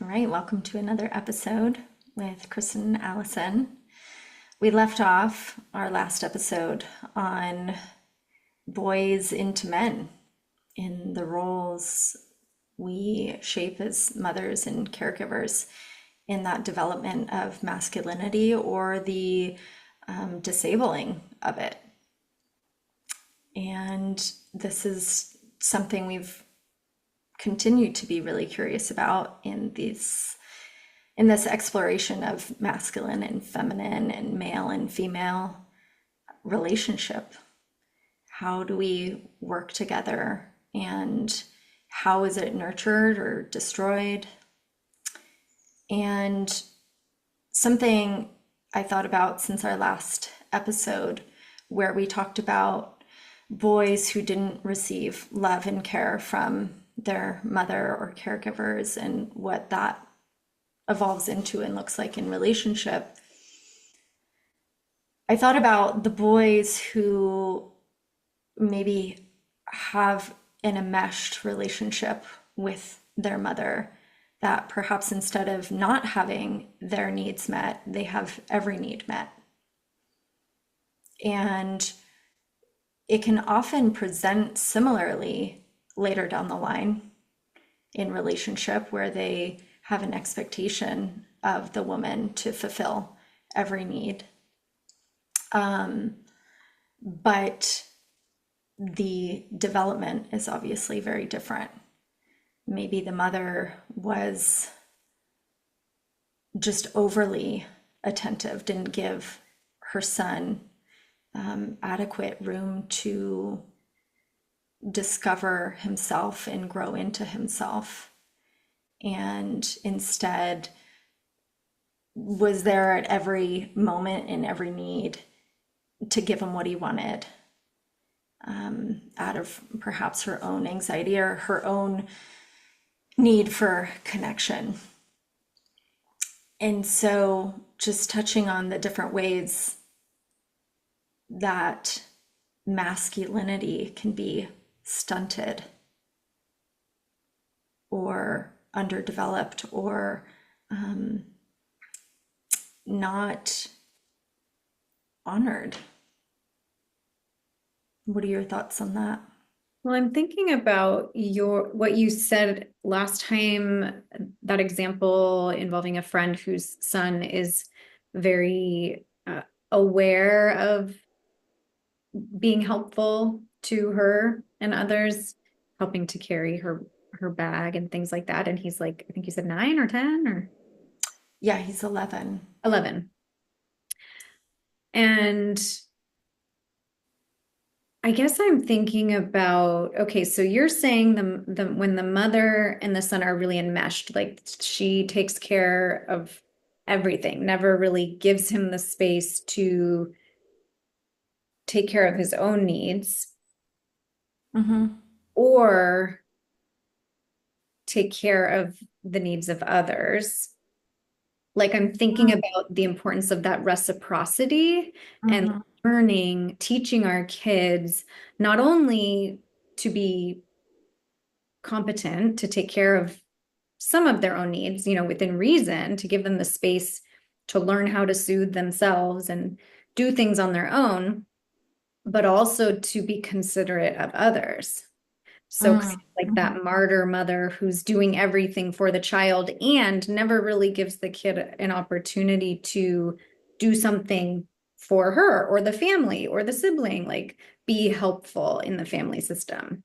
All right, welcome to another episode with Kristen and Allison. We left off our last episode on boys into men in the roles we shape as mothers and caregivers in that development of masculinity or the disabling of it. And this is something we've continued to be really curious about in this exploration of masculine and feminine and male and female relationship. How do we work together, and how is it nurtured or destroyed? And something I thought about since our last episode, where we talked about boys who didn't receive love and care from their mother or caregivers and what that evolves into and looks like in relationship. I thought about the boys who maybe have an enmeshed relationship with their mother, that perhaps instead of not having their needs met, they have every need met. And it can often present similarly later down the line in relationship, where they have an expectation of the woman to fulfill every need. But the development is obviously very different. Maybe the mother was just overly attentive, didn't give her son adequate room to discover himself and grow into himself, and instead was there at every moment and every need to give him what he wanted, out of perhaps her own anxiety or her own need for connection. And so just touching on the different ways that masculinity can be stunted or underdeveloped or not honored. What are your thoughts on that? Well, I'm thinking about what you said last time, that example involving a friend whose son is very aware of being helpful to her and others, helping to carry her bag and things like that. And he's like, I think you said 9 or 10 or Yeah, he's 11. 11. And I guess I'm thinking about, okay, so you're saying the when the mother and the son are really enmeshed, like she takes care of everything, never really gives him the space to take care of his own needs Mm-hmm. or take care of the needs of others. Like I'm thinking about the importance of that reciprocity and Mm-hmm. teaching our kids not only to be competent to take care of some of their own needs, within reason, to give them the space to learn how to soothe themselves and do things on their own, but also to be considerate of others. So kind of like Mm-hmm. that martyr mother who's doing everything for the child and never really gives the kid an opportunity to do something for her or the family or the sibling, like be helpful in the family system.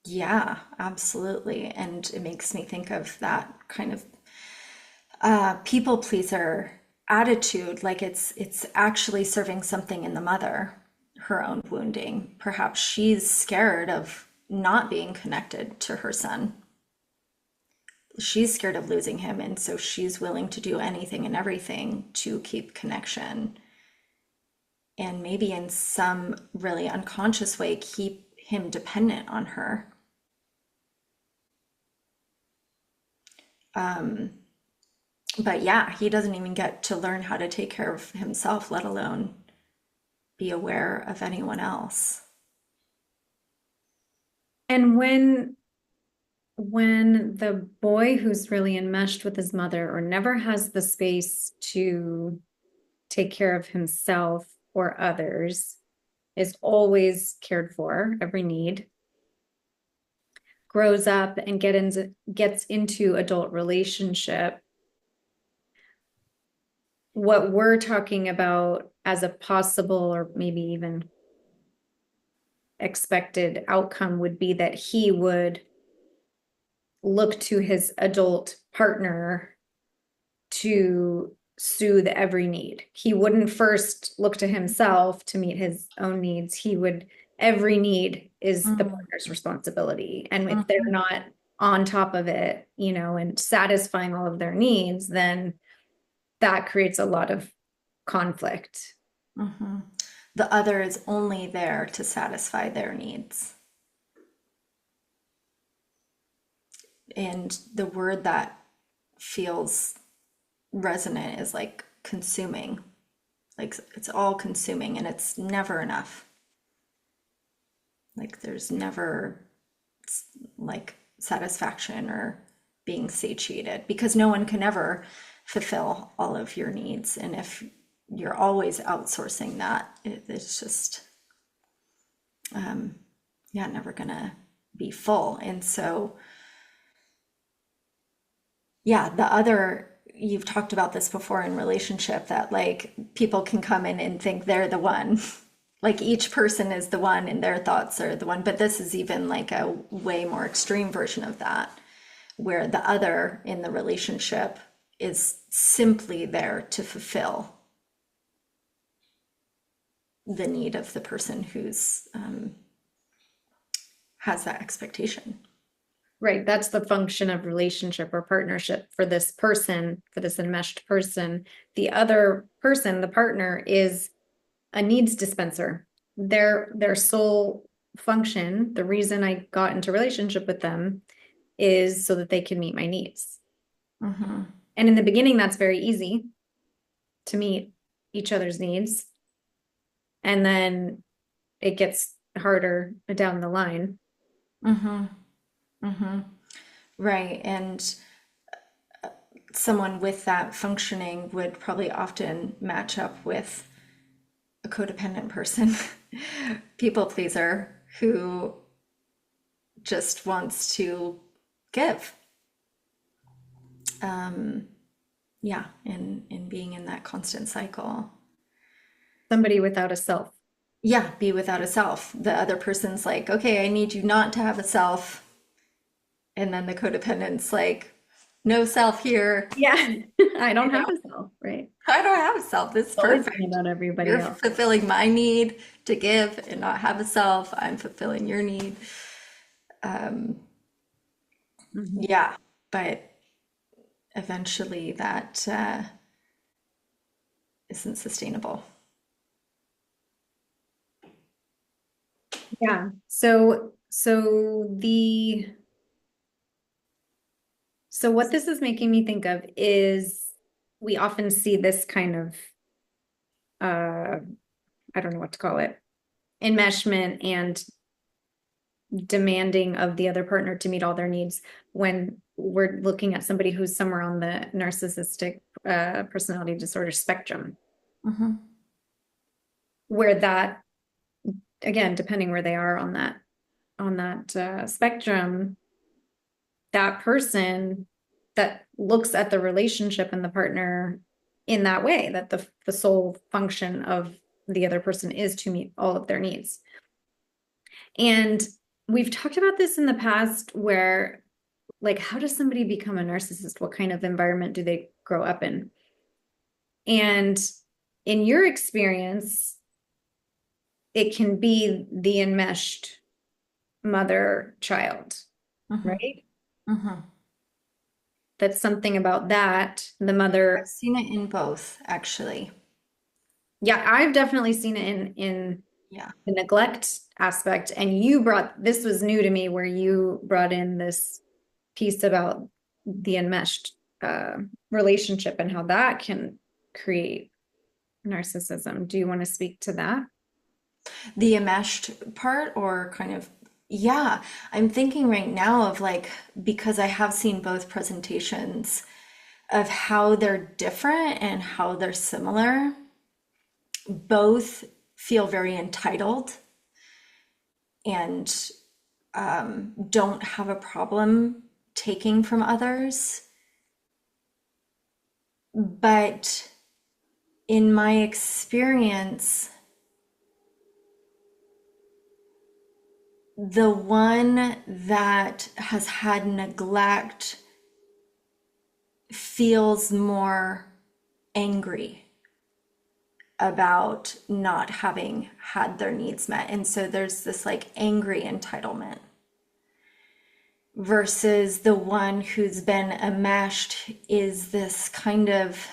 Yeah, absolutely. And it makes me think of that kind of people pleaser attitude, like it's actually serving something in the mother, her own wounding. Perhaps she's scared of not being connected to her son. She's scared of losing him, and so she's willing to do anything and everything to keep connection, and maybe in some really unconscious way keep him dependent on her. But yeah, he doesn't even get to learn how to take care of himself, let alone be aware of anyone else. And when the boy who's really enmeshed with his mother or never has the space to take care of himself or others, is always cared for, every need, grows up and gets into adult relationship, what we're talking about as a possible or maybe even expected outcome would be that he would look to his adult partner to soothe every need. He wouldn't first look to himself to meet his own needs. Every need is the Mm, partner's responsibility. And if they're mhm, not on top of it, and satisfying all of their needs, then that creates a lot of conflict. mhm. The other is only there to satisfy their needs. And the word that feels resonant is like consuming. Like it's all consuming and it's never enough. Like there's never like satisfaction or being satiated because no one can ever fulfill all of your needs. And if you're always outsourcing that, it's just, yeah, never gonna be full. And so, yeah, the other, you've talked about this before in relationship that like people can come in and think they're the one. Like each person is the one and their thoughts are the one. But this is even like a way more extreme version of that, where the other in the relationship is simply there to fulfill the need of the person who's has that expectation. Right. That's the function of relationship or partnership for this person, for this enmeshed person. The other person, the partner, is a needs dispenser. Their sole function, the reason I got into relationship with them is so that they can meet my needs. Mm-hmm. And in the beginning, that's very easy to meet each other's needs. And then it gets harder down the line. Mm-hmm. Mm-hmm. Right. And someone with that functioning would probably often match up with a codependent person, people pleaser who just wants to give. Yeah, in being in that constant cycle. Somebody without a self. Yeah, be without a self. The other person's like, okay, I need you not to have a self. And then the codependent's like, no self here. Yeah, I You don't have know, a self, right? I don't have a self. This is Always thinking perfect. about everybody You're else. fulfilling my need to give and not have a self. I'm fulfilling your need. Mhm. Yeah, but eventually that isn't sustainable. Yeah. So what this is making me think of is we often see this kind of I don't know what to call it, enmeshment and demanding of the other partner to meet all their needs when we're looking at somebody who's somewhere on the narcissistic personality disorder spectrum, Hmm. where that, again, depending where they are on that spectrum, that person that looks at the relationship and the partner in that way, that the sole function of the other person is to meet all of their needs. And we've talked about this in the past where, like, how does somebody become a narcissist? What kind of environment do they grow up in? And in your experience, it can be the enmeshed mother child, Hmm. right? Hmm. That's something about that. The mother, I've seen it in both, actually. yeah, I've definitely seen it in Yeah. the neglect aspect. And this was new to me where you brought in this piece about the enmeshed relationship and how that can create narcissism. Do you want to speak to that? The enmeshed part, or kind of. Yeah, I'm thinking right now of like, because I have seen both presentations of how they're different and how they're similar. Both feel very entitled and don't have a problem taking from others. But in my experience, the one that has had neglect feels more angry about not having had their needs met. And so there's this like angry entitlement versus the one who's been enmeshed is this kind of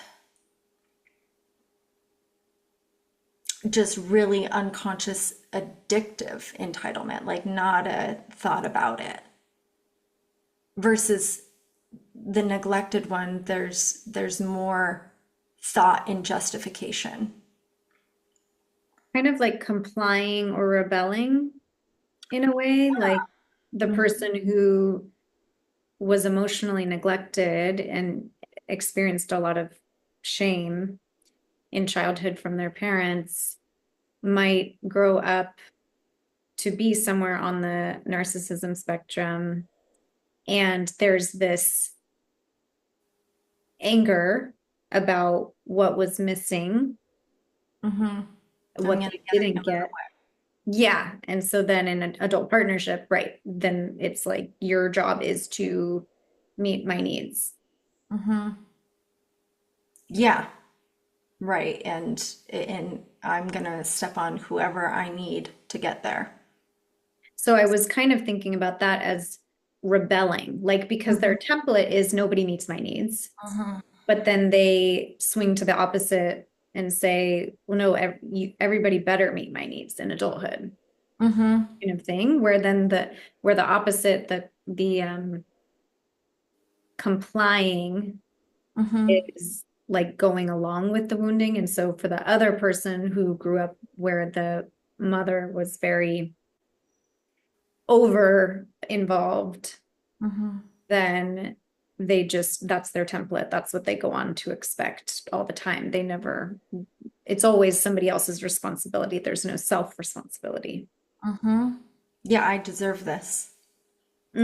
just really unconscious addictive entitlement, like not a thought about it. Versus the neglected one, there's more thought and justification. Kind of like complying or rebelling in a way, like the person who was emotionally neglected and experienced a lot of shame in childhood from their parents might grow up to be somewhere on the narcissism spectrum. And there's this anger about what was missing, Mm-hmm. I'm what gonna they get it no didn't get. Yeah. And so then in an adult partnership, right, then it's like your job is to meet my needs. matter what. Mm-hmm. Yeah, right. And I'm gonna step on whoever I need to get there. So I was kind of thinking about that as rebelling, like because their template is nobody meets my needs, Mm-hmm. but then they swing to the opposite and say, well, no, everybody better meet my needs in adulthood, Mm-hmm. kind of thing, where then where the opposite, the complying Mm-hmm. is like going along with the wounding. And so for the other person who grew up where the mother was very over involved, Mm-hmm. then they just, that's their template. That's what they go on to expect all the time. They never, it's always somebody else's responsibility. There's no self responsibility. Mm-hmm. Yeah, I deserve this.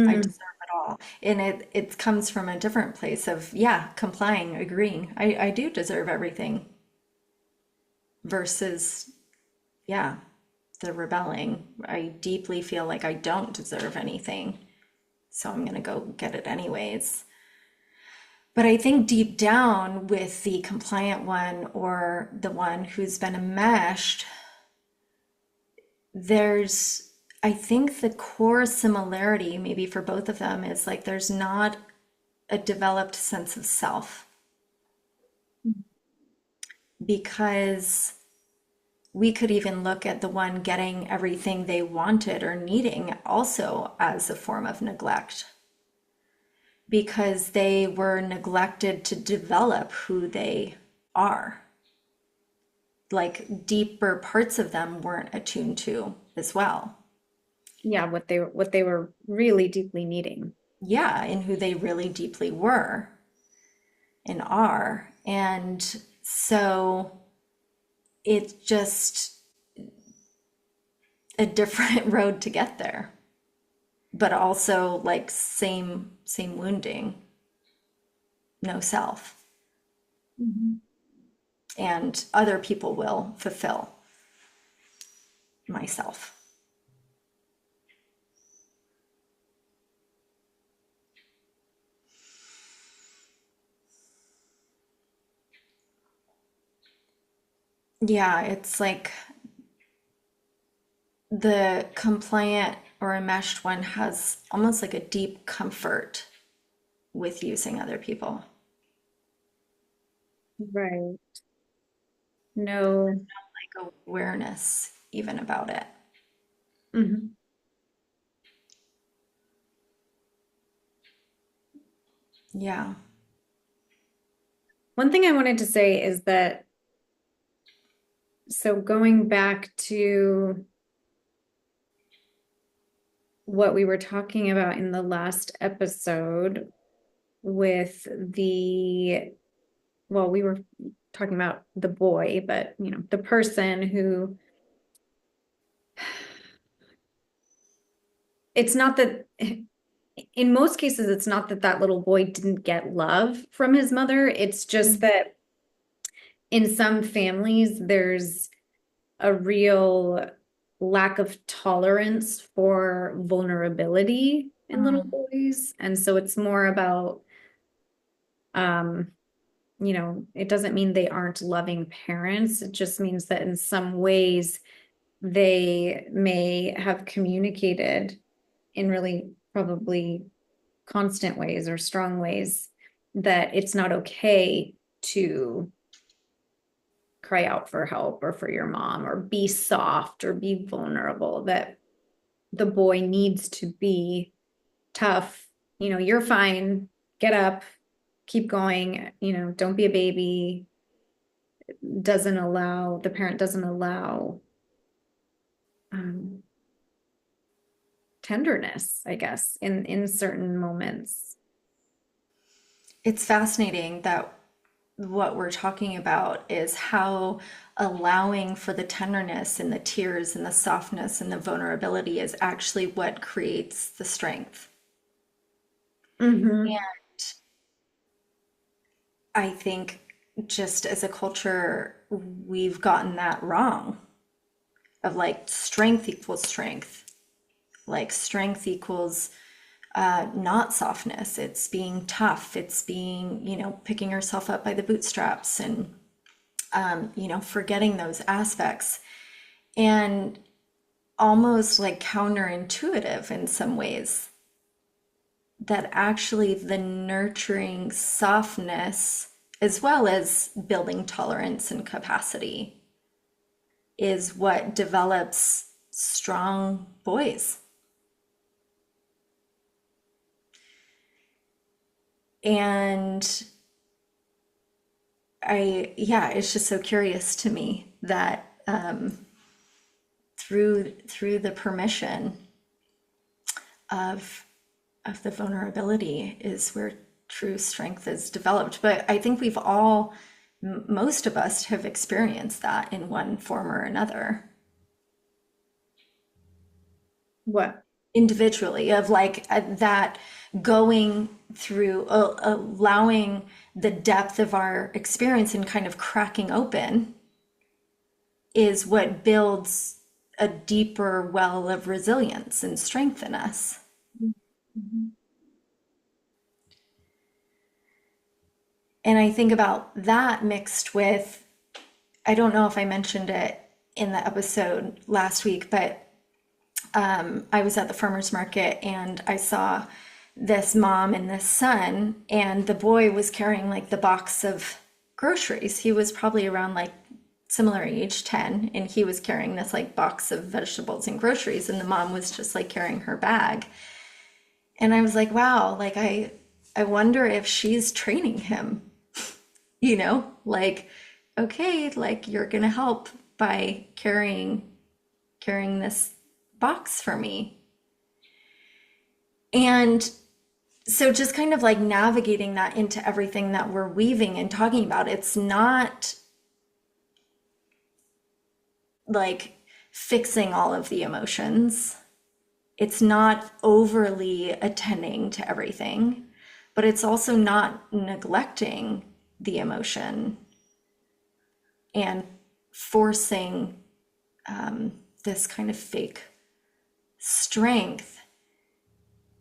I Mm, deserve it all. And it comes from a different place of, yeah, complying, agreeing. I do deserve everything versus, yeah, the rebelling. I deeply feel like I don't deserve anything, so I'm gonna go get it anyways. But I think deep down with the compliant one or the one who's been enmeshed, there's, I think the core similarity maybe for both of them is like there's not a developed sense of self because we could even look at the one getting everything they wanted or needing also as a form of neglect because they were neglected to develop who they are. Like deeper parts of them weren't attuned to as well. yeah, what they were really deeply needing. Yeah, and who they really deeply were and are. And so it's just a different road to get there, but also like same wounding, no self, Mhm. and other people will fulfill myself. Yeah, it's like the compliant or enmeshed one has almost like a deep comfort with using other people. Right. No. Like awareness even about it. Mhm. Yeah. One thing I wanted to say is that, so going back to what we were talking about in the last episode with well, we were talking about the boy, but the person who, it's not that, in most cases, it's not that that little boy didn't get love from his mother. It's just that in some families, there's a real lack of tolerance for vulnerability in little Mm. boys. And so it's more about, um, it doesn't mean they aren't loving parents. It just means that in some ways they may have communicated in really probably constant ways or strong ways that it's not okay to cry out for help or for your mom or be soft or be vulnerable, that the boy needs to be tough. You're fine, get up, keep going, don't be a baby. The parent doesn't allow um, tenderness, I guess, in certain moments. It's fascinating that what we're talking about is how allowing for the tenderness and the tears and the softness and the vulnerability is actually what creates the strength. Mm-hmm. And I think just as a culture, we've gotten that wrong of like strength equals strength. Like strength equals not softness. It's being tough. It's being, picking yourself up by the bootstraps and, forgetting those aspects. And almost like counterintuitive in some ways, that actually the nurturing softness, as well as building tolerance and capacity, is what develops strong boys. And yeah, it's just so curious to me that through the permission of the vulnerability is where true strength is developed. But I think we've all, most of us have experienced that in one form or another What? individually, of like that going through, allowing the depth of our experience and kind of cracking open is what builds a deeper well of resilience and strength in us. Mhm. And I think about that mixed with, I don't know if I mentioned it in the episode last week, but I was at the farmer's market and I saw this mom and this son, and the boy was carrying like the box of groceries. He was probably around like similar age, 10, and he was carrying this like box of vegetables and groceries, and the mom was just like carrying her bag. And I was like, wow, like I wonder if she's training him, like, okay, like you're gonna help by carrying this box for me. And so just kind of like navigating that into everything that we're weaving and talking about, it's not like fixing all of the emotions. It's not overly attending to everything, but it's also not neglecting the emotion and forcing this kind of fake strength.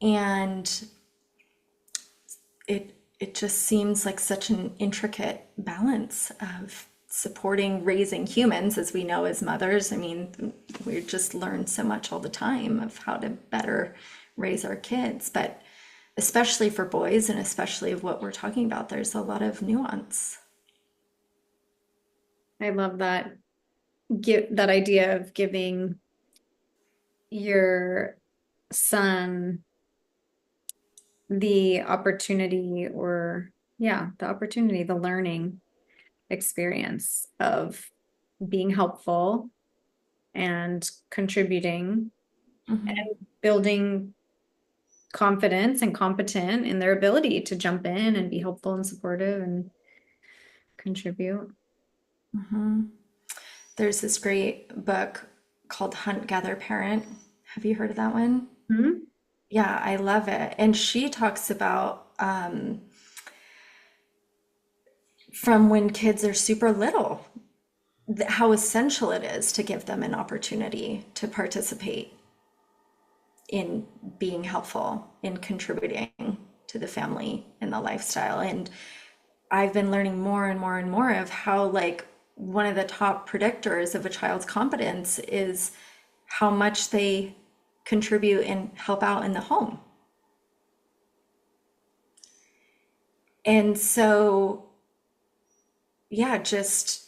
And it just seems like such an intricate balance of supporting raising humans, as we know as mothers. I mean, we just learn so much all the time of how to better raise our kids, but especially for boys and especially of what we're talking about, there's a lot of nuance. I love that. That idea of giving your son the opportunity, or yeah, the opportunity, the learning experience of being helpful and contributing. Hmm. building confidence and competent in their ability to jump in and be helpful and supportive and contribute. Hmm. There's this great book called Hunt, Gather, Parent. Have you heard of that one? Mhm. Yeah, I love it. And she talks about from when kids are super little, how essential it is to give them an opportunity to participate in being helpful, in contributing to the family and the lifestyle. And I've been learning more and more and more of how, like, one of the top predictors of a child's competence is how much they contribute and help out in the home. And so, yeah, just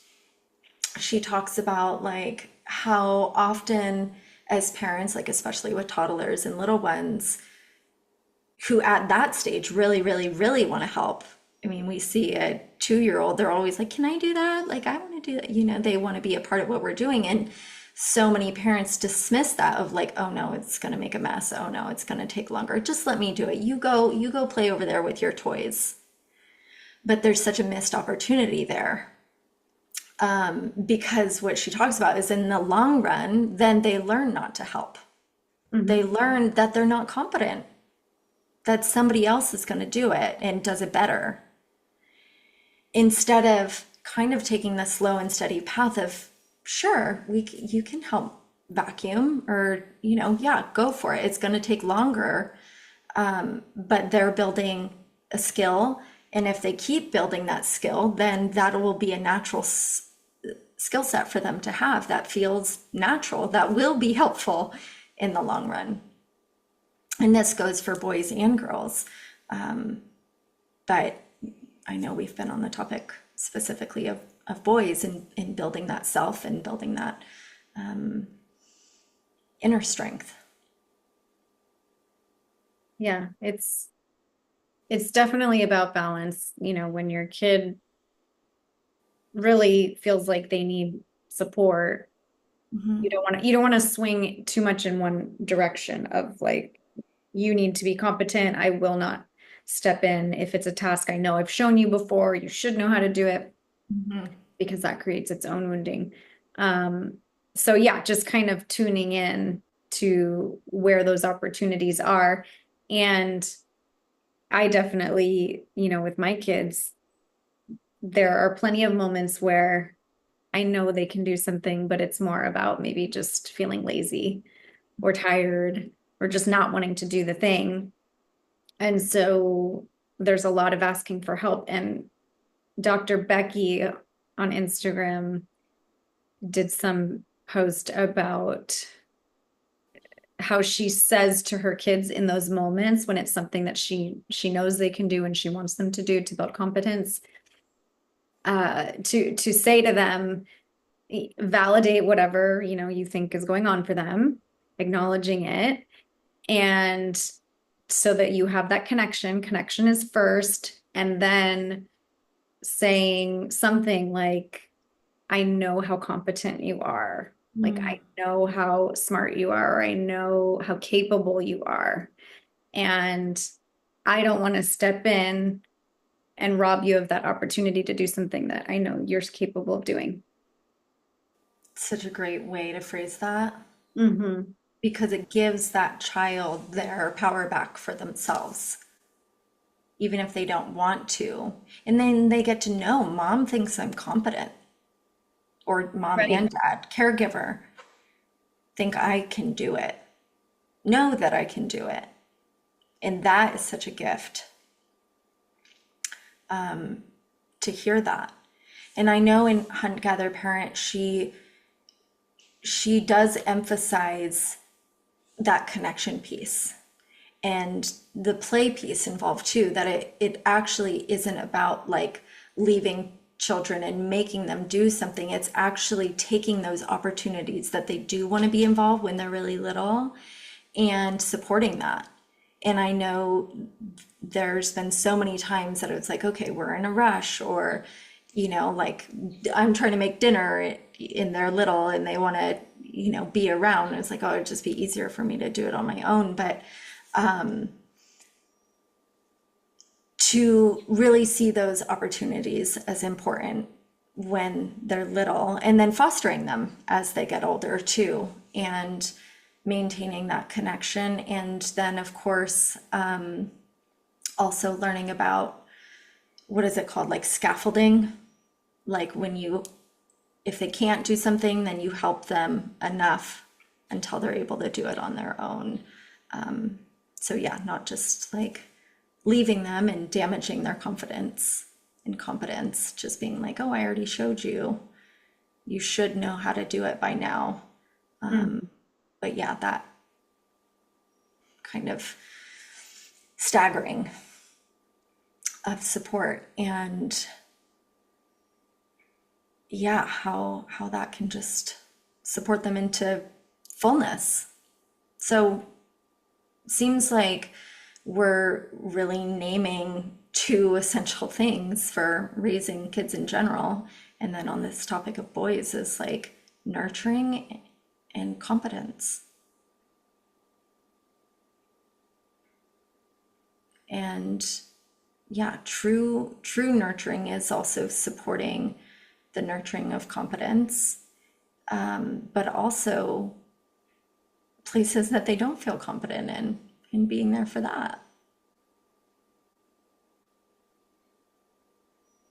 she talks about like how often as parents, like especially with toddlers and little ones, who at that stage really, really, really want to help. I mean, we see a 2-year-old, they're always like, can I do that? Like, I want to do that. They want to be a part of what we're doing. And so many parents dismiss that of like, oh no, it's going to make a mess. Oh no, it's going to take longer. Just let me do it. You go play over there with your toys. But there's such a missed opportunity there because what she talks about is in the long run, then they learn not to help. They Mhm. learn that they're not competent, that somebody else is going to do it and does it better, instead of kind of taking the slow and steady path of, sure, you can help vacuum, or yeah, go for it. It's going to take longer, but they're building a skill, and if they keep building that skill, then that will be a natural skill set for them to have that feels natural, that will be helpful in the long run. And this goes for boys and girls. But I know we've been on the topic specifically of boys and building that self and building that inner strength. Yeah, it's definitely about balance. When your kid really feels like they need support, you don't want to swing too much in one direction of like, you need to be competent. I will not step in if it's a task I know I've shown you before. You should know how to do it, Mhm. because that creates its own wounding. Um, so yeah, just kind of tuning in to where those opportunities are. And I definitely, with my kids, there are plenty of moments where I know they can do something, but it's more about maybe just feeling lazy or tired or just not wanting to do the thing. And so there's a lot of asking for help. And Dr. Becky on Instagram did some post about how she says to her kids in those moments when it's something that she knows they can do and she wants them to do to build competence, to say to them, validate whatever you think is going on for them, acknowledging it, and so that you have that connection is first, and then saying something like, I know how competent you are. Like, Mm. I know how smart you are. Or I know how capable you are. And I don't want to step in and rob you of that opportunity to do something that I know you're capable of doing. Such a great way to phrase that, Mm-hmm. because it gives that child their power back for themselves, even if they don't want to. And then they get to know mom thinks I'm competent, or mom Right. and dad, caregiver, think I can do it, know that I can do it. And that is such a gift to hear that. And I know in Hunt Gather Parent, she does emphasize that connection piece and the play piece involved too, that it actually isn't about like leaving children and making them do something. It's actually taking those opportunities that they do want to be involved when they're really little and supporting that. And I know there's been so many times that it's like, okay, we're in a rush, or, like I'm trying to make dinner and they're little and they want to, be around. It's like, oh, it'd just be easier for me to do it on my own. But to really see those opportunities as important when they're little, and then fostering them as they get older too, and maintaining that connection. And then, of course, also learning about what is it called, like scaffolding, like if they can't do something, then you help them enough until they're able to do it on their own. So yeah, not just like leaving them and damaging their confidence and competence, just being like, oh, I already showed you. You should know how to do it by now. Mm. But yeah, that kind of staggering of support, and yeah, how that can just support them into fullness. So seems like we're really naming two essential things for raising kids in general. And then on this topic of boys is like nurturing and competence. And yeah, true nurturing is also supporting the nurturing of competence, but also places that they don't feel competent in, and being there for that.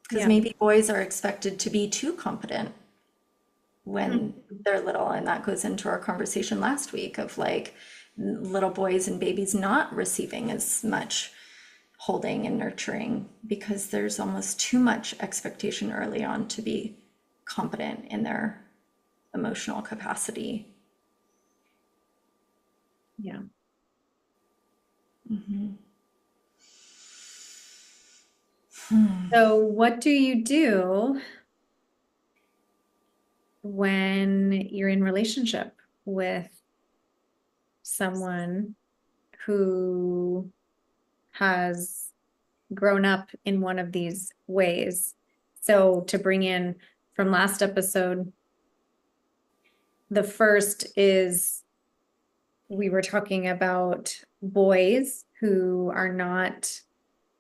Because Yeah. maybe boys are expected to be too competent when they're little, and that goes into our conversation last week of like little boys and babies not receiving as much holding and nurturing because there's almost too much expectation early on to be competent in their emotional capacity. Yeah. So what do you do when you're in relationship with someone who has grown up in one of these ways? So to bring in from last episode, the first is we were talking about boys who are not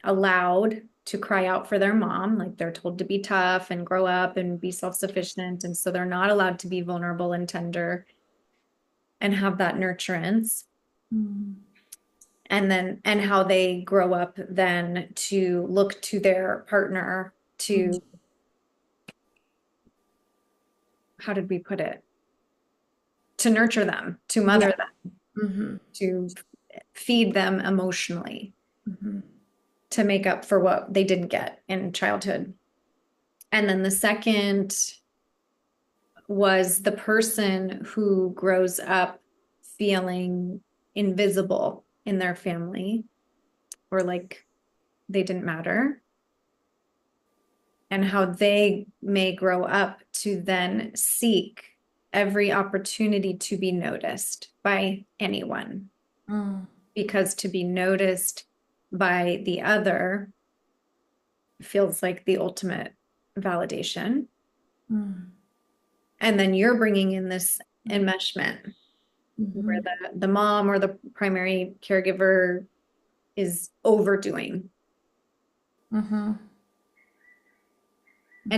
allowed to cry out for their mom, like they're told to be tough and grow up and be self-sufficient. And so they're not allowed to be vulnerable and tender and have that nurturance. And how they grow up then to look to their partner to, how did we put it? To nurture them, to Yeah. mother them, to feed them emotionally, to make up for what they didn't get in childhood. And then the second was the person who grows up feeling invisible in their family or like they didn't matter, and how they may grow up to then seek every opportunity to be noticed by anyone, because to be noticed by the other feels like the ultimate validation. And then you're bringing in this enmeshment where the mom or the primary caregiver is overdoing. And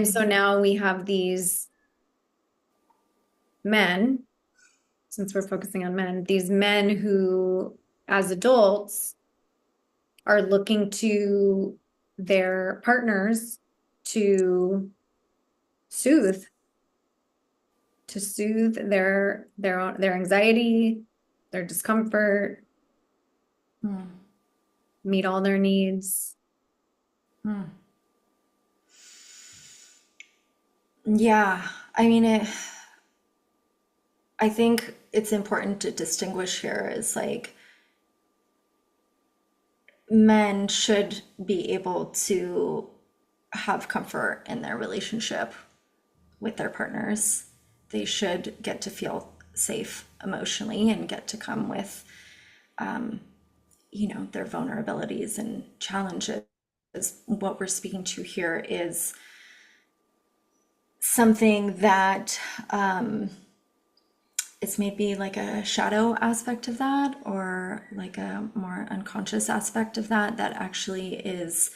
so now we have these men, since we're focusing on men, these men who, as adults, are looking to their partners to soothe, their anxiety, their discomfort, meet all their needs. Yeah, I think it's important to distinguish here as like men should be able to have comfort in their relationship with their partners. They should get to feel safe emotionally and get to come with, their vulnerabilities and challenges. What we're speaking to here is something that it's maybe like a shadow aspect of that, or like a more unconscious aspect of that, that actually is,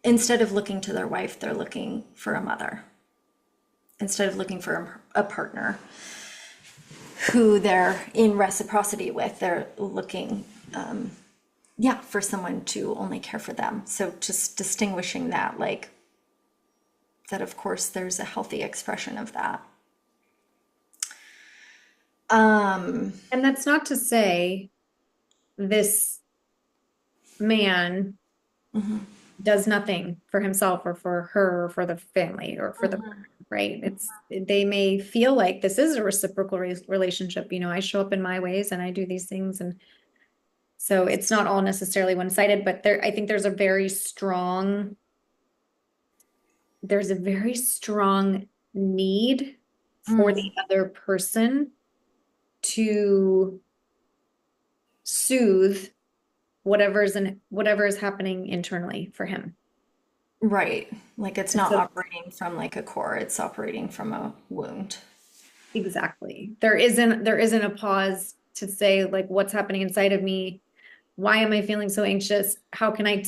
instead of looking to their wife, they're looking for a mother. Instead of looking for a partner who they're in reciprocity with, they're looking, yeah, for someone to only care for them. So just distinguishing that, like, that of course there's a healthy expression of that. And that's not to say this man does nothing for himself or for her or for the family or for the partner, right? It's they may feel like this is a reciprocal relationship. You know, I show up in my ways and I do these things, and so it's not all necessarily one-sided, but there I think there's a very strong need for the other person to soothe whatever is happening internally for him. Right. Like it's And not so operating from like a core, it's operating from a wound. exactly. There isn't a pause to say like what's happening inside of me? Why am I feeling so anxious? How can I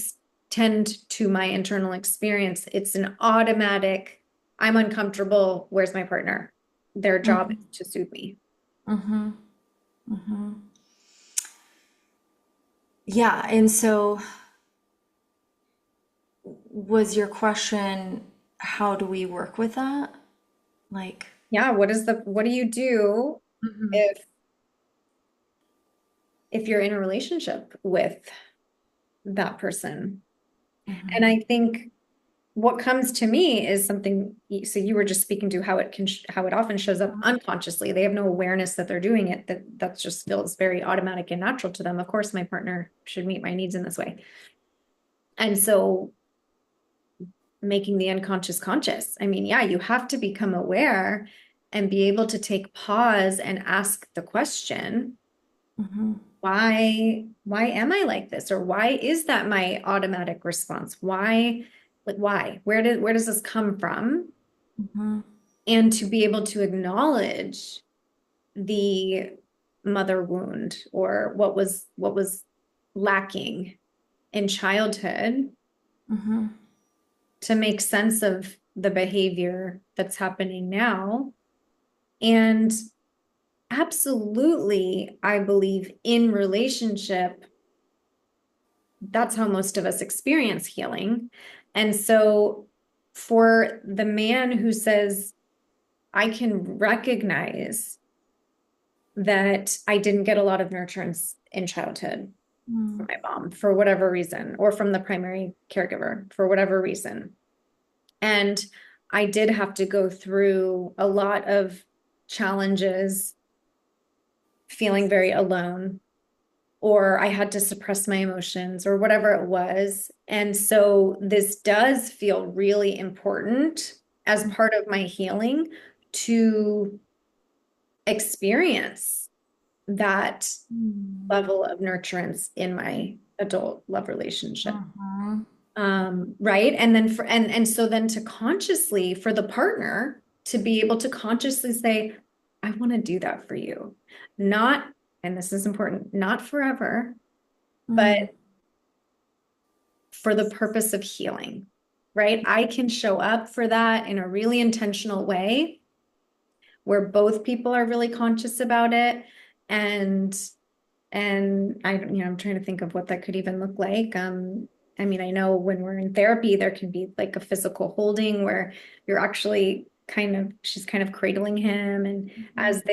tend to my internal experience? It's an automatic, I'm uncomfortable. Where's my partner? Their job is to soothe me. Yeah. And so was your question, how do we work with that? Like, Yeah, what do you do if you're in a relationship with that person? And I think what comes to me is something, so you were just speaking to how how it often shows up unconsciously. They have no awareness that they're doing it, that just feels very automatic and natural to them. Of course, my partner should meet my needs in this way. And so making the unconscious conscious. I mean, yeah, you have to become aware and be able to take pause and ask the question, why am I like this? Or why is that my automatic response? Why? Where does this come from? And to be able to acknowledge the mother wound or what was lacking in childhood to make sense of the behavior that's happening now. And absolutely, I believe in relationship, that's how most of us experience healing. And so for the man who says, I can recognize that I didn't get a lot of nurturance in childhood from my mom for whatever reason, or from the primary caregiver for whatever reason. And I did have to go through a lot of challenges, feeling very alone, or I had to suppress my emotions, or whatever it was. And so this does feel really important as part of my healing to experience that level of nurturance in my adult love relationship. Right. And then and so then to consciously, for the partner to be able to consciously say, I want to do that for you. Not, and this is important, not forever, but for the purpose of healing. Right. I can show up for that in a really intentional way where both people are really conscious about it. And I'm trying to think of what that could even look like. I mean, I know when we're in therapy, there can be like a physical holding where you're actually she's kind of cradling him. And as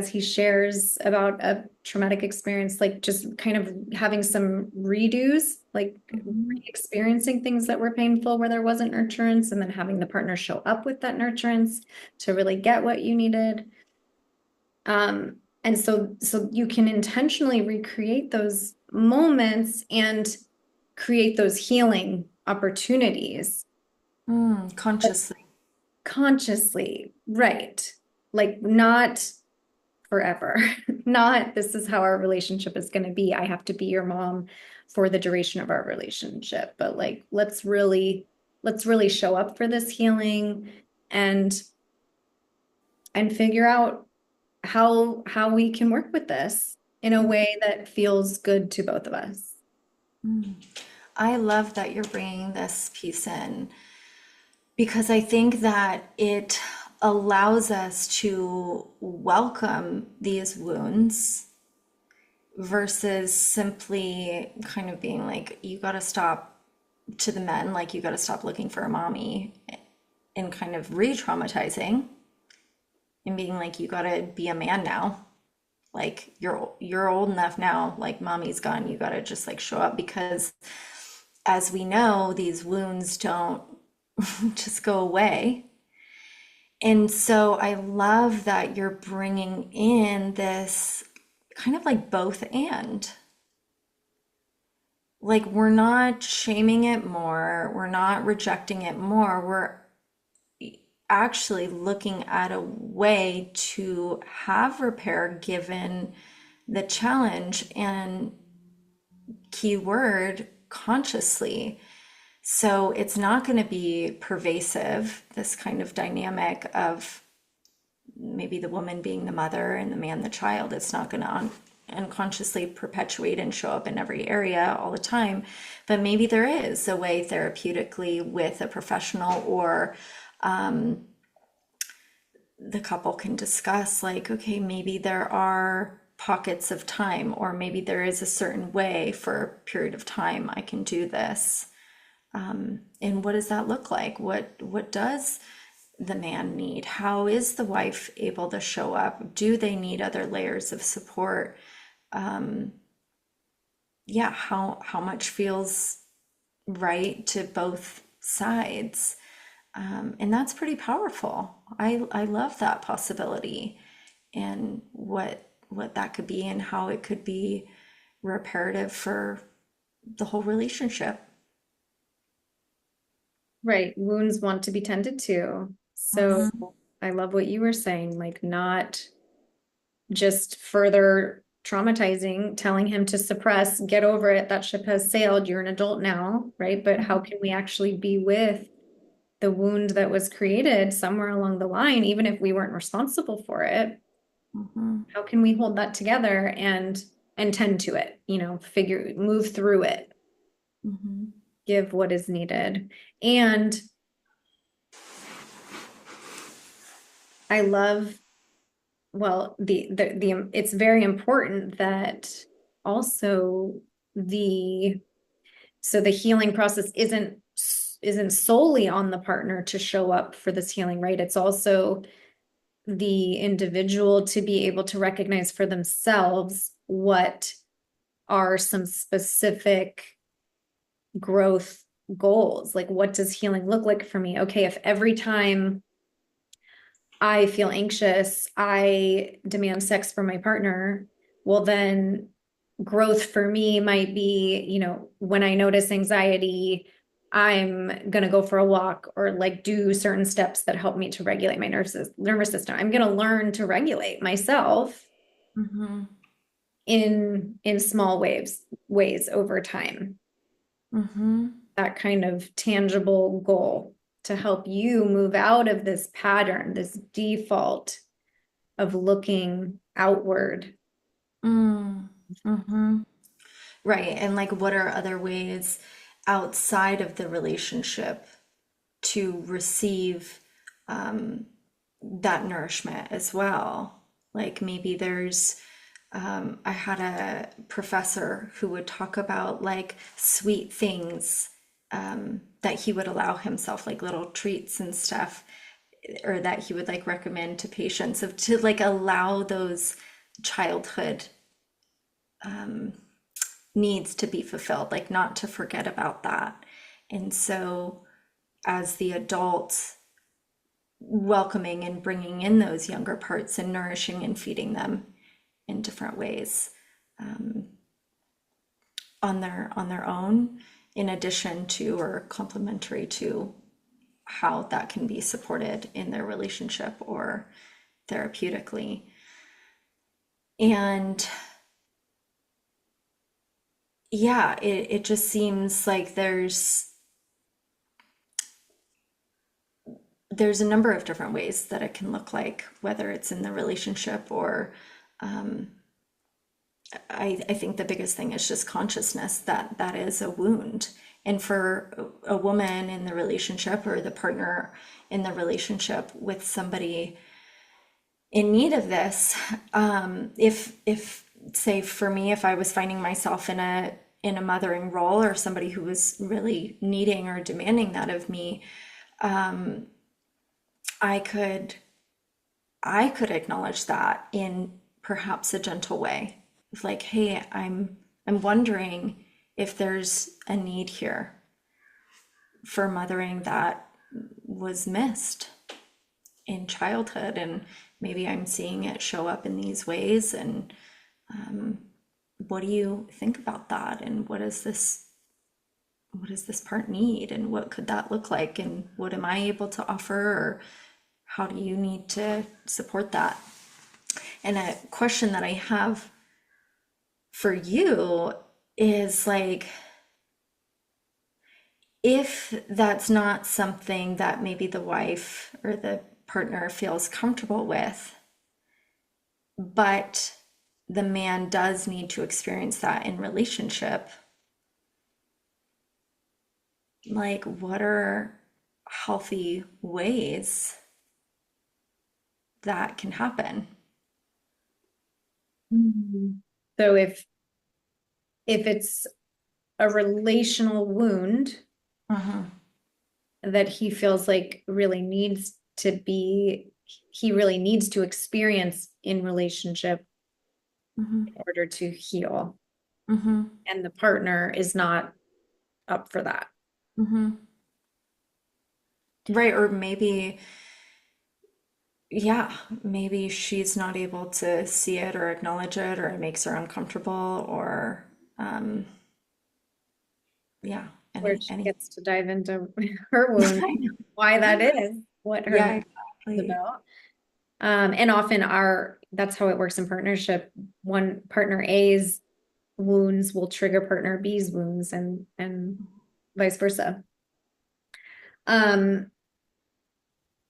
he shares about a traumatic experience, like just kind of having some redos, like re-experiencing things that were painful where there wasn't nurturance, and then having the partner show up with that nurturance to really get what you needed. And so you can intentionally recreate those moments and create those healing opportunities consciously. consciously, right? Like not forever, not this is how our relationship is going to be. I have to be your mom for the duration of our relationship, but like let's really show up for this healing and figure out how we can work with this in a way that feels good to both of us. I love that you're bringing this piece in because I think that it allows us to welcome these wounds versus simply kind of being like, you got to stop to the men, like, you got to stop looking for a mommy and kind of re traumatizing and being like, you got to be a man now. Like, you're old enough now, like, mommy's gone. You got to just like show up because, as we know, these wounds don't just go away. And so I love that you're bringing in this kind of like both and. Like, we're not shaming it more, we're not rejecting it more, we're actually looking at a way to have repair given the challenge and keyword consciously. So it's not going to be pervasive, this kind of dynamic of maybe the woman being the mother and the man the child. It's not going to unconsciously perpetuate and show up in every area all the time. But maybe there is a way therapeutically with a professional, or the couple can discuss, like, okay, maybe there are pockets of time, or maybe there is a certain way for a period of time I can do this. And what does that look like? What does the man need? How is the wife able to show up? Do they need other layers of support? Yeah, how much feels right to both sides? And that's pretty powerful. I love that possibility and what that could be and how it could be reparative for the whole relationship. Right. Wounds want to be tended to. So Mhm, I love what you were saying, like not just further traumatizing, telling him to suppress, get over it, that ship has sailed, you're an adult now, right? But how can we actually be with the wound that was created somewhere along the line, even if we weren't responsible for it? mhm, How can we hold that together and tend to it, figure move through it, mhm, give what is needed. And I love, well, the it's very important that also the so the healing process isn't solely on the partner to show up for this healing, right? It's also the individual to be able to recognize for themselves what are some specific growth goals. Like, what does healing look like for me? Okay, if every time I feel anxious, I demand sex from my partner, well, then growth for me might be, when I notice anxiety, I'm going to go for a walk or like do certain steps that help me to regulate my nervous system. I'm going to learn to regulate myself mhm, in small ways over time. mhm, That kind of tangible goal to help you move out of this pattern, this default of looking outward. mm, mhm. Right. And like, what are other ways outside of the relationship to receive that nourishment as well? Like, maybe there's, I had a professor who would talk about like sweet things that he would allow himself, like little treats and stuff, or that he would like recommend to patients, of to like allow those childhood needs to be fulfilled, like not to forget about that. And so, as the adult, welcoming and bringing in those younger parts and nourishing and feeding them in different ways on their own, in addition to or complementary to how that can be supported in their relationship or therapeutically. And yeah, it just seems like there's there's a number of different ways that it can look like, whether it's in the relationship or I think the biggest thing is just consciousness that that is a wound. And for a woman in the relationship or the partner in the relationship with somebody in need of this, if say for me, if I was finding myself in a mothering role or somebody who was really needing or demanding that of me, I could I could acknowledge that in perhaps a gentle way. Like, hey, I'm wondering if there's a need here for mothering that was missed in childhood, and maybe I'm seeing it show up in these ways. And what do you think about that? And what does this part need? And what could that look like? And what am I able to offer? Or how do you need to support that? And a question that I have for you is like, if that's not something that maybe the wife or the partner feels comfortable with, but the man does need to experience that in relationship, like what are healthy ways that can happen? Mhm. So if it's a relational wound Uh-huh. that he feels like he really needs to experience in relationship Mm-hmm. in order to heal, Mm-hmm. and the partner is not up for that. Mm-hmm. Right, or maybe, yeah, maybe she's not able to see it or acknowledge it, or it makes her uncomfortable, or um, yeah, Where she any. gets to dive into her wound, I know. why that is, what her Yeah, wound is exactly. about. And often that's how it works in partnership. One partner A's wounds will trigger partner B's wounds, and vice versa. Um,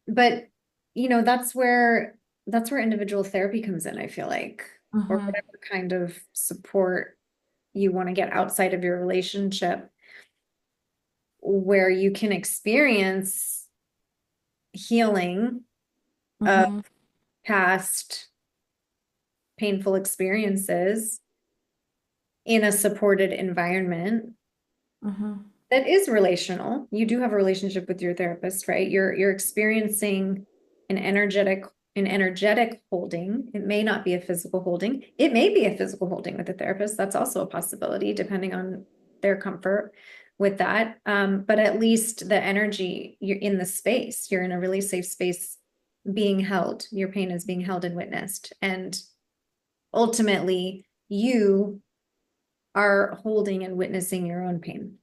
but that's where individual therapy comes in, I feel like, or Mm-hmm. whatever kind of support you want to get outside of your relationship, where you can experience healing of Mm-hmm. past painful experiences in a supported environment Mm-hmm. that is relational. You do have a relationship with your therapist, right? You're experiencing an energetic an energetic holding. It may not be a physical holding. It may be a physical holding with the therapist. That's also a possibility, depending on their comfort with that. But at least the energy, you're in the space. You're in a really safe space, being held. Your pain is being held and witnessed, and ultimately, you are holding and witnessing your own pain.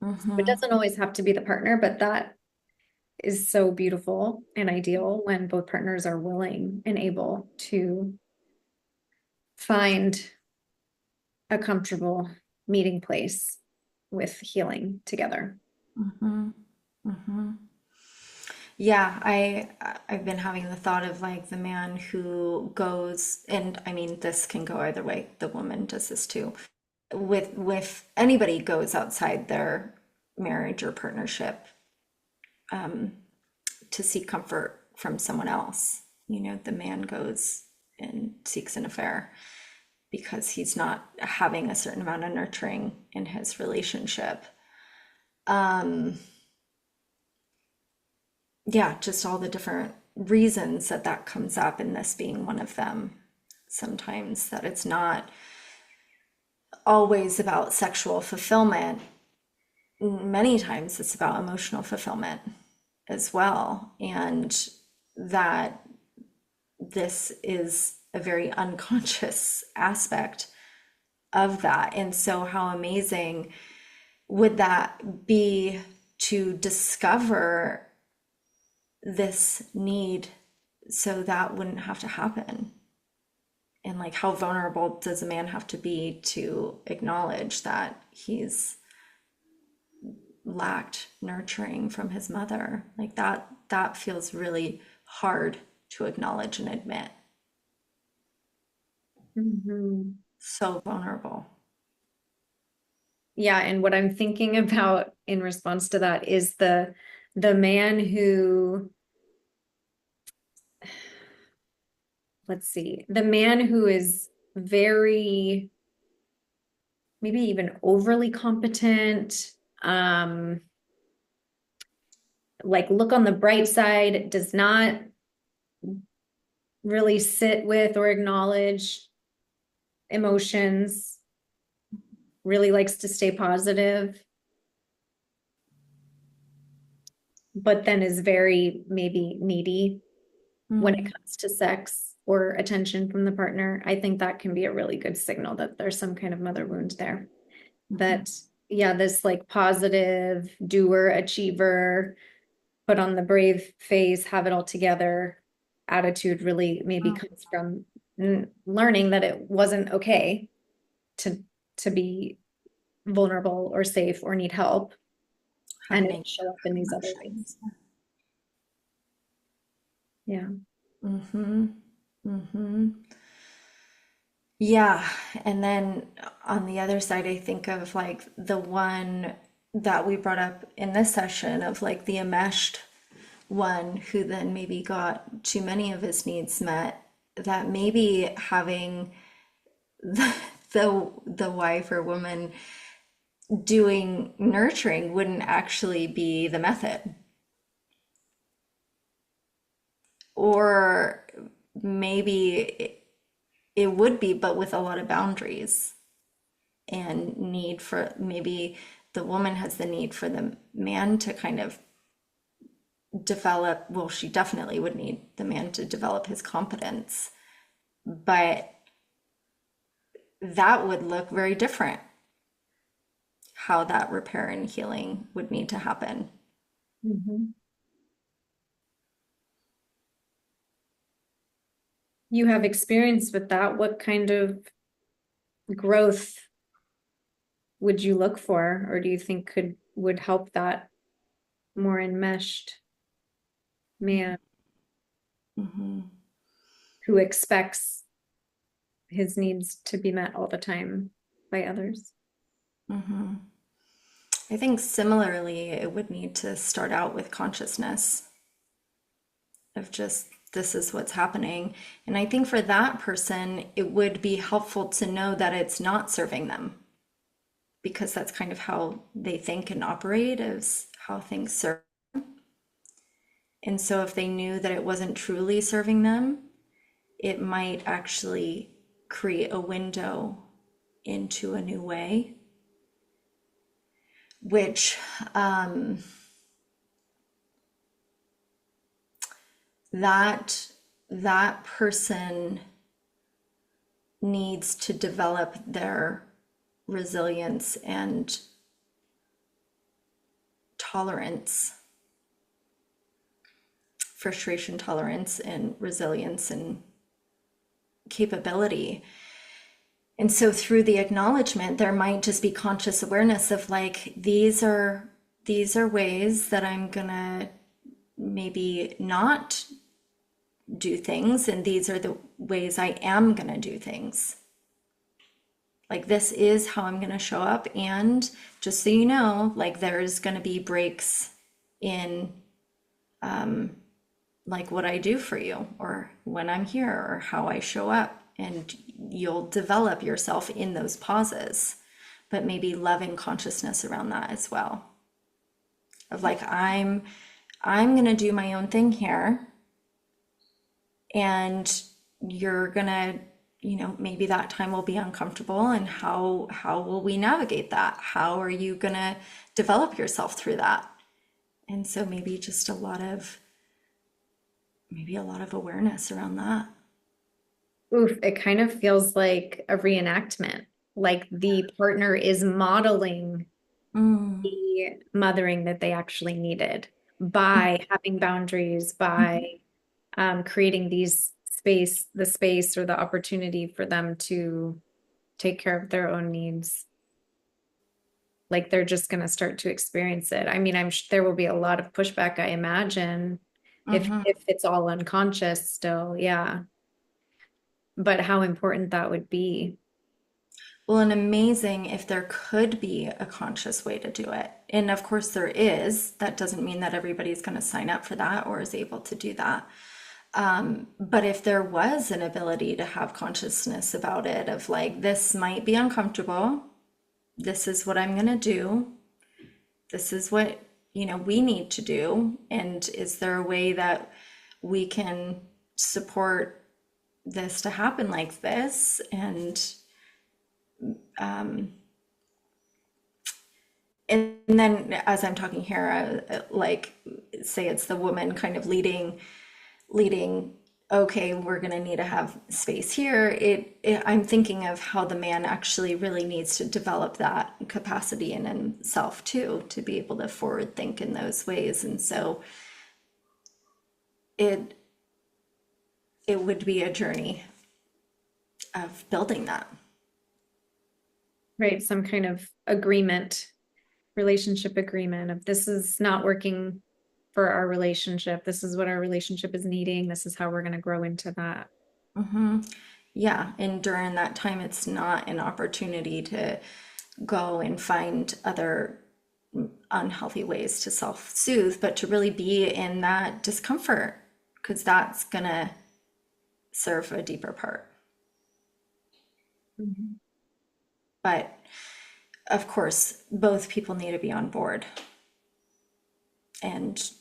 It Mm-hmm. doesn't always have to be the partner, but that is so beautiful and ideal when both partners are willing and able to find a comfortable meeting place with healing together. Mm-hmm. Mm-hmm. Yeah, I've been having the thought of like the man who goes, and I mean this can go either way. The woman does this too. With anybody goes outside their marriage or partnership to seek comfort from someone else. You know, the man goes and seeks an affair because he's not having a certain amount of nurturing in his relationship. Yeah, just all the different reasons that that comes up, and this being one of them. Sometimes that it's not always about sexual fulfillment. Many times it's about emotional fulfillment as well. And that this is a very unconscious aspect of that. And so, how amazing would that be to discover this need so that wouldn't have to happen? And like, how vulnerable does a man have to be to acknowledge that he's lacked nurturing from his mother. Like that feels really hard to acknowledge and admit. Mhm. So vulnerable. Yeah, and what I'm thinking about in response to that is the man who, let's see, the man who is very, maybe even overly competent, um, like look on the bright side, does not really sit with or acknowledge emotions, really likes to stay positive, but then is very maybe needy when it Mm, comes to sex or attention from the partner. I think that can be a really good signal that there's some kind of mother wound there. That, yeah, this like positive doer, achiever, put on the brave face, have it all together attitude really maybe mm, comes from learning that it wasn't okay to be vulnerable or safe or need help, and it hiding show up in these other ways. emotions. Yeah. Mm-hmm. Mm-hmm. Yeah. And then on the other side, I think of like the one that we brought up in this session of like the enmeshed one who then maybe got too many of his needs met, that maybe having the wife or woman doing nurturing wouldn't actually be the method. Or maybe it would be, but with a lot of boundaries and need for maybe the woman has the need for the man to kind of develop. Well, she definitely would need the man to develop his competence, but that would look very different how that repair and healing would need to happen. Mhm. You have experience with that. What kind of growth would you look for, or do you think could would help that more enmeshed man Mm-hmm. who expects his needs to be met all the time by others? Mm-hmm. I think similarly, it would need to start out with consciousness of just this is what's happening. And I think for that person, it would be helpful to know that it's not serving them because that's kind of how they think and operate, is how things serve. And so if they knew that it wasn't truly serving them, it might actually create a window into a new way, which that that person needs to develop their resilience and tolerance, frustration tolerance and resilience and capability. And so through the acknowledgement, there might just be conscious awareness of like these are ways that I'm gonna maybe not do things, and these are the ways I am gonna do things. Like this is how I'm gonna show up, and just so you know, like there's gonna be breaks in like what I do for you or when I'm here or how I show up. And you'll develop yourself in those pauses, but maybe loving consciousness around that as well. Of like, I'm gonna do my own thing here, and you're gonna, maybe that time will be uncomfortable. And how will we navigate that? How are you gonna develop yourself through that? And so maybe a lot of awareness around that. Oof, it kind of feels like a reenactment, like the partner is modeling Mm, the mothering that they actually needed by having boundaries, by creating the space or the opportunity for them to take care of their own needs. like they're just going to start to experience it. I mean, there will be a lot of pushback, I imagine, Hmm. if it's all unconscious still. Yeah. But how important that would be. Well, and amazing if there could be a conscious way to do it. And of course, there is. That doesn't mean that everybody's going to sign up for that or is able to do that. But if there was an ability to have consciousness about it, of like, this might be uncomfortable, this is what I'm going to do, this is what, we need to do. And is there a way that we can support this to happen like this? And then as I'm talking here, like, say it's the woman kind of leading, okay, we're going to need to have space here. I'm thinking of how the man actually really needs to develop that capacity in himself too, to be able to forward think in those ways. And so it it would be a journey of building that. Right? Some kind of agreement, relationship agreement of this is not working for our relationship. This is what our relationship is needing. This is how we're going to grow into that. Yeah, and during that time, it's not an opportunity to go and find other unhealthy ways to self-soothe, but to really be in that discomfort, because that's gonna serve a deeper part. Mhm. But of course, both people need to be on board. And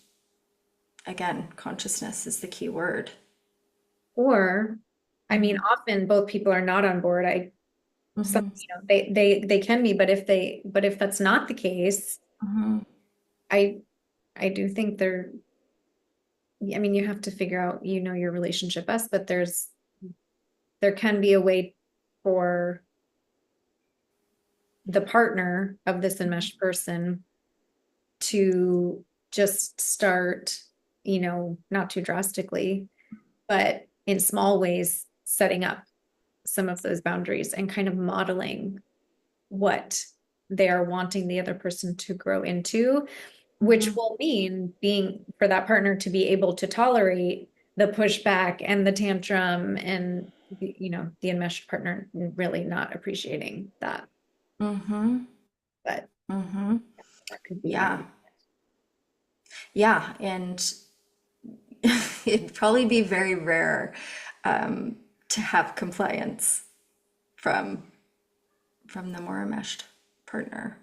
again, consciousness is the key word. Or, I mean, often both people are not on board. Some, they can be, but if that's not the case, I, I do think I mean, you have to figure out, your relationship best, but there can be a way for the partner of this enmeshed person to just start, not too drastically, but in small ways, setting up some of those boundaries and kind of modeling what they are wanting the other person to grow into, which will mean being for that partner to be able to tolerate the pushback and the tantrum and the enmeshed partner really not appreciating that. But that could be one. Yeah, yeah, and it'd probably be very rare to have compliance from the more enmeshed partner.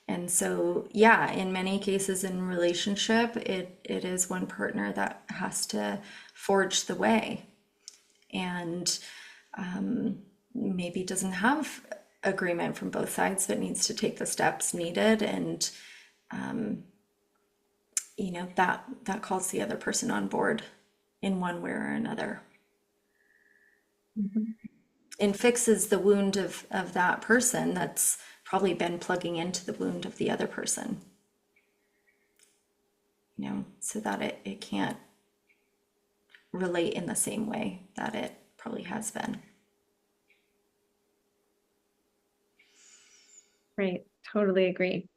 And so, yeah, in many cases in relationship, it is one partner that has to forge the way and maybe doesn't have agreement from both sides, but needs to take the steps needed. And, that calls the other person on board in one way or another Mhm. and fixes the wound of that person that's probably been plugging into the wound of the other person, so that it can't relate in the same way that it probably has been. Right. Totally agree.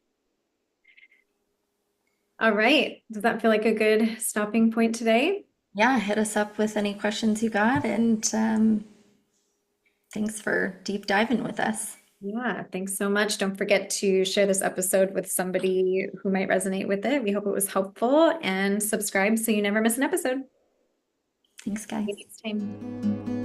All right. Does that feel like a good stopping point today? Yeah, hit us up with any questions you got, and thanks for deep diving with us. Yeah, thanks so much. Don't forget to share this episode with somebody who might resonate with it. We hope it was helpful and subscribe so you never miss an episode. Thanks, See you guys. next time.